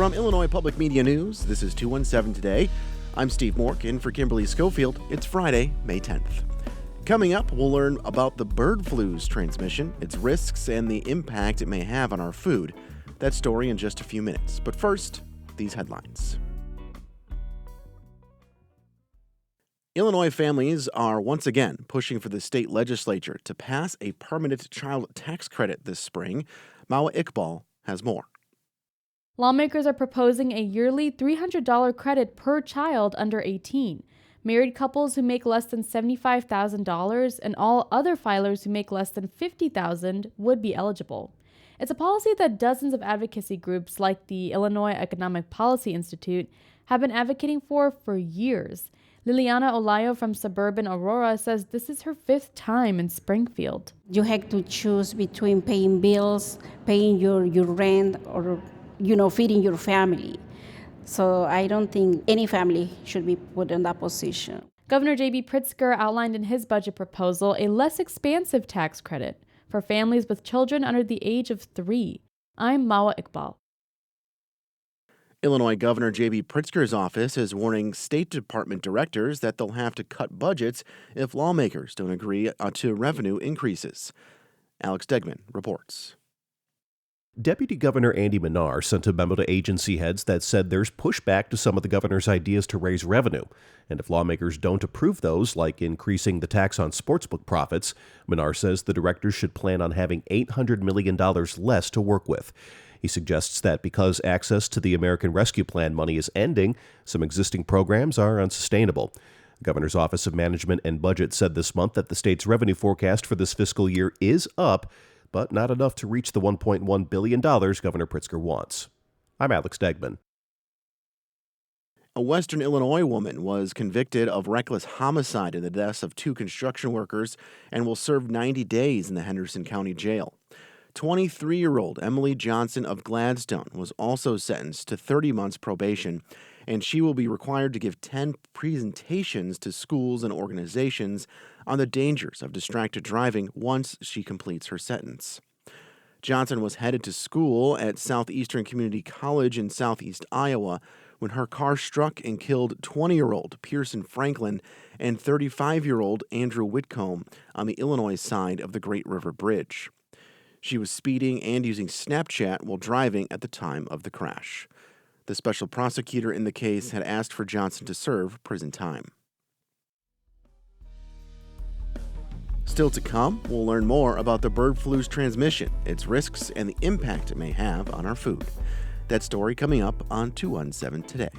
From Illinois Public Media News, this is 217 Today. I'm Steve Mork, in for Kimberly Schofield. It's Friday, May 10th. Coming up, we'll learn about the bird flu's transmission, its risks, and the impact it may have on our food. That story in just a few minutes. But first, these headlines. Illinois families are once again pushing for the state legislature to pass a permanent child tax credit this spring. Mawa Iqbal has more. Lawmakers are proposing a yearly $300 credit per child under 18. Married couples who make less than $75,000 and all other filers who make less than $50,000 would be eligible. It's a policy that dozens of advocacy groups like the Illinois Economic Policy Institute have been advocating for years. Liliana Olayo from suburban Aurora says this is her 5th time in Springfield. You have to choose between paying bills, paying your rent, or feeding your family. So I don't think any family should be put in that position. Governor J.B. Pritzker outlined in his budget proposal a less expansive tax credit for families with children under the age of 3. I'm Mawa Iqbal. Illinois Governor J.B. Pritzker's office is warning State Department directors that they'll have to cut budgets if lawmakers don't agree to revenue increases. Alex Degman reports. Deputy Governor Andy Manar sent a memo to agency heads that said there's pushback to some of the governor's ideas to raise revenue. And if lawmakers don't approve those, like increasing the tax on sportsbook profits, Manar says the directors should plan on having $800 million less to work with. He suggests that because access to the American Rescue Plan money is ending, some existing programs are unsustainable. The Governor's Office of Management and Budget said this month that the state's revenue forecast for this fiscal year is up, but not enough to reach the $1.1 billion Governor Pritzker wants. I'm Alex Degman. A Western Illinois woman was convicted of reckless homicide in the deaths of 2 construction workers and will serve 90 days in the Henderson County Jail. 23-year-old Emily Johnson of Gladstone was also sentenced to 30 months probation, and she will be required to give 10 presentations to schools and organizations on the dangers of distracted driving once she completes her sentence. Johnson was headed to school at Southeastern Community College in southeast Iowa when her car struck and killed 20-year-old Pearson Franklin and 35-year-old Andrew Whitcomb on the Illinois side of the Great River Bridge. She was speeding and using Snapchat while driving at the time of the crash. The special prosecutor in the case had asked for Johnson to serve prison time. Still to come, we'll learn more about the bird flu's transmission, its risks, and the impact it may have on our food. That story coming up on 217 Today.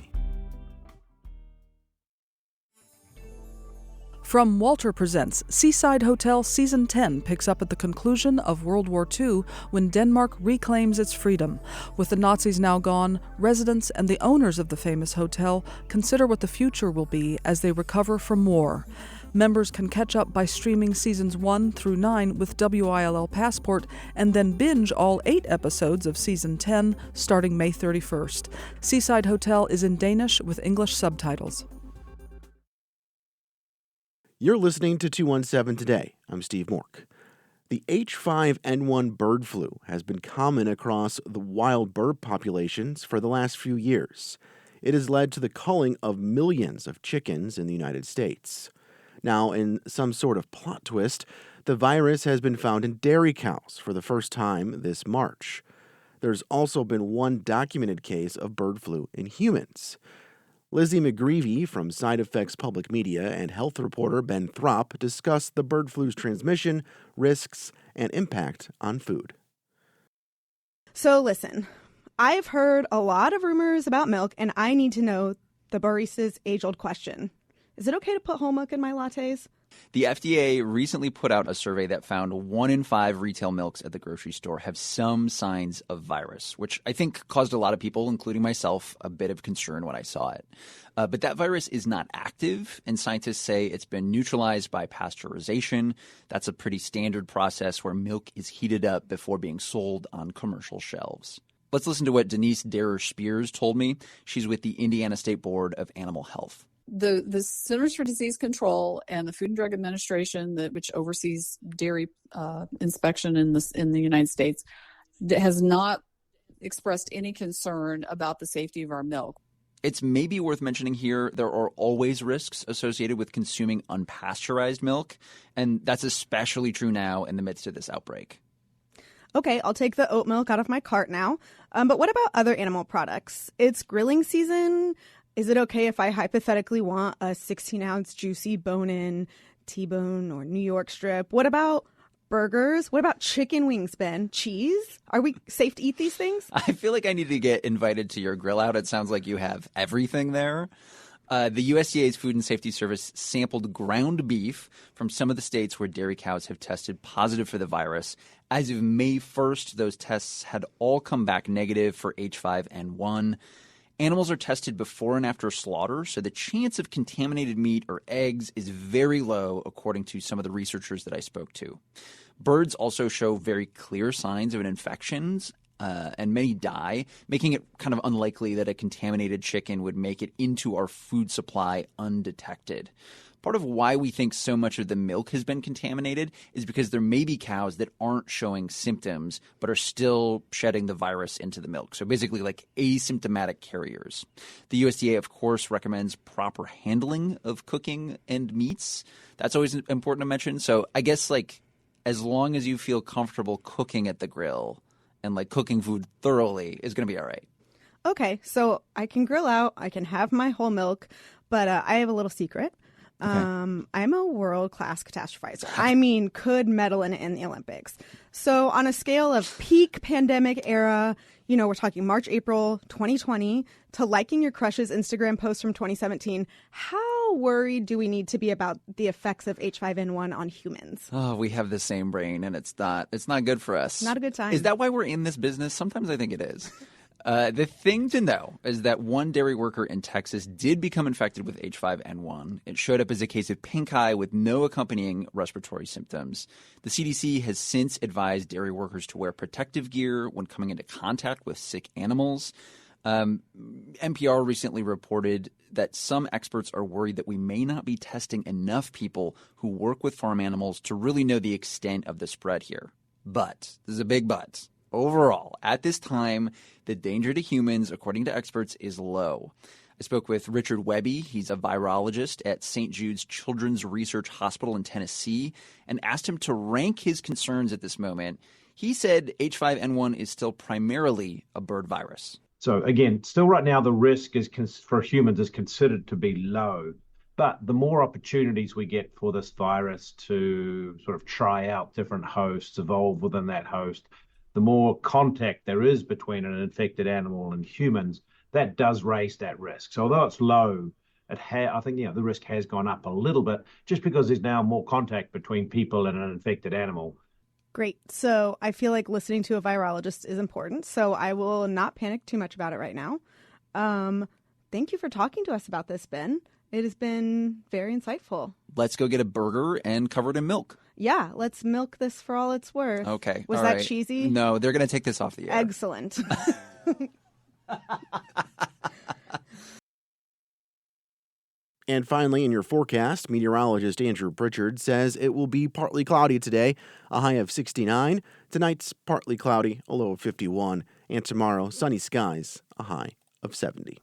From Walter Presents, Seaside Hotel Season 10 picks up at the conclusion of World War II when Denmark reclaims its freedom. With the Nazis now gone, residents and the owners of the famous hotel consider what the future will be as they recover from war. Members can catch up by streaming Seasons 1 through 9 with WILL Passport and then binge all 8 episodes of Season 10 starting May 31st. Seaside Hotel is in Danish with English subtitles. You're listening to 217 Today. I'm Steve Mork. The H5N1 bird flu has been common across the wild bird populations for the last few years. It has led to the culling of millions of chickens in the United States. Now, in some sort of plot twist, the virus has been found in dairy cows for the first time this March. There's also been one documented case of bird flu in humans. Lizzie McGreevy from Side Effects Public Media and health reporter Ben Throp discussed the bird flu's transmission, risks, and impact on food. So listen, I've heard a lot of rumors about milk, and I need to know the barista's age-old question. Is it okay to put whole milk in my lattes? The FDA recently put out a survey that found 1 in 5 retail milks at the grocery store have some signs of virus, which I think caused a lot of people, including myself, a bit of concern when I saw it. But that virus is not active, and scientists say it's been neutralized by pasteurization. That's a pretty standard process where milk is heated up before being sold on commercial shelves. Let's listen to what Denise Darer-Spears told me. She's with the Indiana State Board of Animal Health. The Centers for Disease Control and the Food and Drug Administration, which oversees dairy inspection in the United States, has not expressed any concern about the safety of our milk. It's maybe worth mentioning here there are always risks associated with consuming unpasteurized milk, and that's especially true now in the midst of this outbreak. Okay, I'll take the oat milk out of my cart now. But what about other animal products? It's grilling season. Is it okay if I hypothetically want a 16-ounce juicy bone-in T-bone or New York strip? What about burgers? What about chicken wings, Ben? Cheese? Are we safe to eat these things? I feel like I need to get invited to your grill out. It sounds like you have everything there. The USDA's Food and Safety Service sampled ground beef from some of the states where dairy cows have tested positive for the virus. As of May 1st, those tests had all come back negative for H5N1. Animals are tested before and after slaughter, so the chance of contaminated meat or eggs is very low, according to some of the researchers that I spoke to. Birds also show very clear signs of an infection, and many die, making it kind of unlikely that a contaminated chicken would make it into our food supply undetected. Part of why we think so much of the milk has been contaminated is because there may be cows that aren't showing symptoms but are still shedding the virus into the milk. So basically like asymptomatic carriers. The USDA, of course, recommends proper handling of cooking and meats. That's always important to mention. So I guess like as long as you feel comfortable cooking at the grill and like cooking food thoroughly is going to be all right. Okay, so I can grill out, I can have my whole milk, but I have a little secret. Okay. I'm a world-class catastrophizer. I mean, could medal in the Olympics. So on a scale of peak pandemic era, you know, we're talking March, April 2020, to liking your crush's Instagram post from 2017, how worried do we need to be about the effects of H5N1 on humans? Oh, we have the same brain, and it's not good for us. Not a good time. Is that why we're in this business? Sometimes I think it is. The thing to know is that one dairy worker in Texas did become infected with H5N1. It showed up as a case of pink eye with no accompanying respiratory symptoms. The CDC has since advised dairy workers to wear protective gear when coming into contact with sick animals. NPR recently reported that some experts are worried that we may not be testing enough people who work with farm animals to really know the extent of the spread here. But, there's a big but. Overall, at this time, the danger to humans, according to experts, is low. I spoke with Richard Webby. He's a virologist at St. Jude's Children's Research Hospital in Tennessee, and asked him to rank his concerns at this moment. He said H5N1 is still primarily a bird virus. So again, still right now, the risk is for humans is considered to be low. But the more opportunities we get for this virus to sort of try out different hosts, evolve within that host, the more contact there is between an infected animal and humans, that does raise that risk. So although it's low, I think the risk has gone up a little bit just because there's now more contact between people and an infected animal. Great. So I feel like listening to a virologist is important. So I will not panic too much about it right now. Thank you for talking to us about this, Ben. It has been very insightful. Let's go get a burger and cover it in milk. Yeah, let's milk this for all it's worth. Okay. Was all that right. cheesy? No, they're going to take this off the air. Excellent. And finally, in your forecast, meteorologist Andrew Pritchard says it will be partly cloudy today, a high of 69. Tonight's partly cloudy, a low of 51. And tomorrow, sunny skies, a high of 70.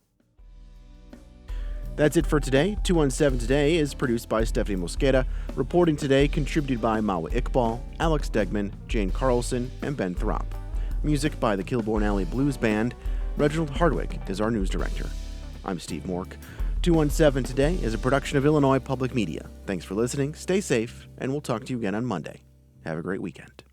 That's it for today. 217 Today is produced by Stephanie Mosqueda. Reporting today contributed by Mawa Iqbal, Alex Degman, Jane Carlson, and Ben Throp. Music by the Kilbourne Alley Blues Band. Reginald Hardwick is our news director. I'm Steve Mork. 217 Today is a production of Illinois Public Media. Thanks for listening, stay safe, and we'll talk to you again on Monday. Have a great weekend.